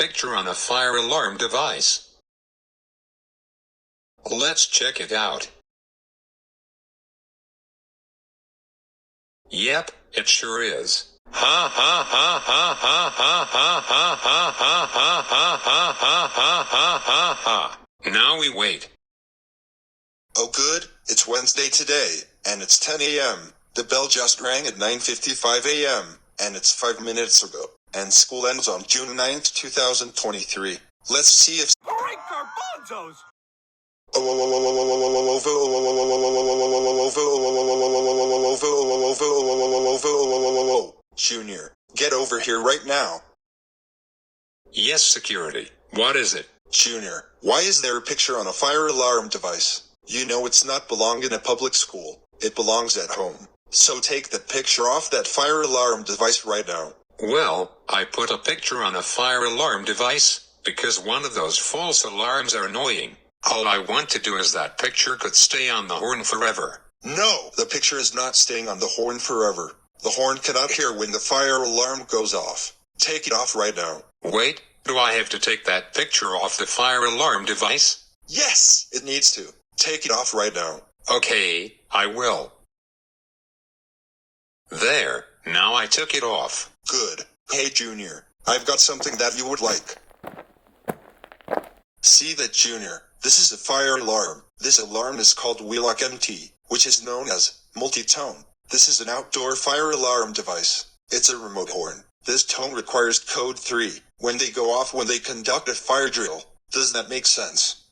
picture on a fire alarm device. Let's check it out. Yep, it sure is. Ha ha ha ha ha ha ha ha ha ha ha ha ha ha ha ha ha. Now we wait. Oh good, it's Wednesday today, and it's 10 a.m. The bell just rang at 9:55 a.m., and it's 5 minutes ago, and school ends on June 9th, 2023. Let's see if... Great garbanzos! Junior, get over here right now. Yes, security. What is it? Junior, why is there a picture on a fire alarm device? You know it's not belong in a public school. It belongs at home. So take that picture off that fire alarm device right now. Well, I put a picture on a fire alarm device because one of those false alarms are annoying. All I want to do is that picture could stay on the horn forever. No, the picture is not staying on the horn forever. The horn cannot hear when the fire alarm goes off. Take it off right now. Wait, do I have to take that picture off the fire alarm device? Yes, it needs to. Take it off right now. Okay, I will. There, now I took it off. Good. Hey Junior, I've got something that you would like. See that, Junior? This is a fire alarm. This alarm is called Wheelock MT, which is known as multi-tone. This is an outdoor fire alarm device. It's a remote horn. This tone requires code 3 when they go off when they conduct a fire drill. Does that make sense?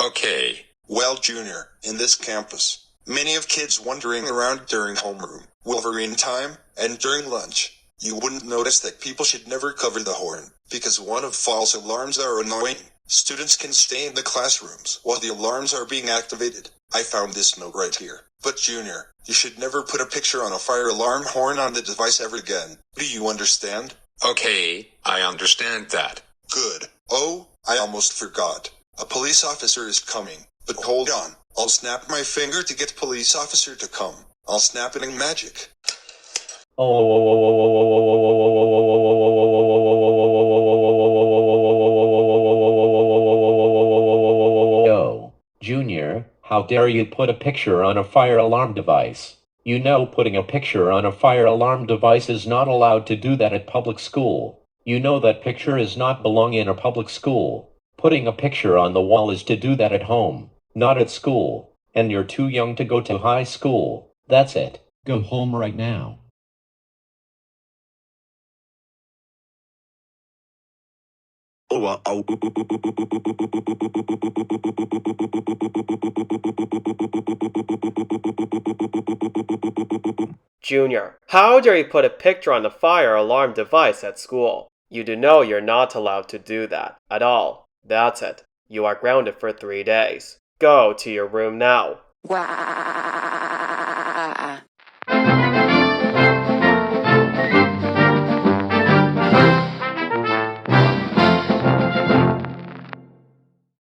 Okay. Well, Junior, in this campus, many of kids wandering around during homeroom, Wolverine time, and during lunch. You wouldn't notice that people should never cover the horn, because one of false alarms are annoying. Students can stay in the classrooms while the alarms are being activated. I found this note right here. But Junior, you should never put a picture on a fire alarm horn on the device ever again. Do you understand? Okay, I understand that. Good. Oh, I almost forgot. A police officer is coming. But hold on. I'll snap my finger to get police officer to come. I'll snap it in magic. Yo, Junior, how dare you put a picture on a fire alarm device? You know putting a picture on a fire alarm device is not allowed to do that at public school. You know that picture is not belong in a public school. Putting a picture on the wall is to do that at home, not at school. And you're too young to go to high school. That's it. Go home right now. Junior, how dare you put a picture on the fire alarm device at school? You do know you're not allowed to do that at all. That's it. You are grounded for 3 days. Go to your room now.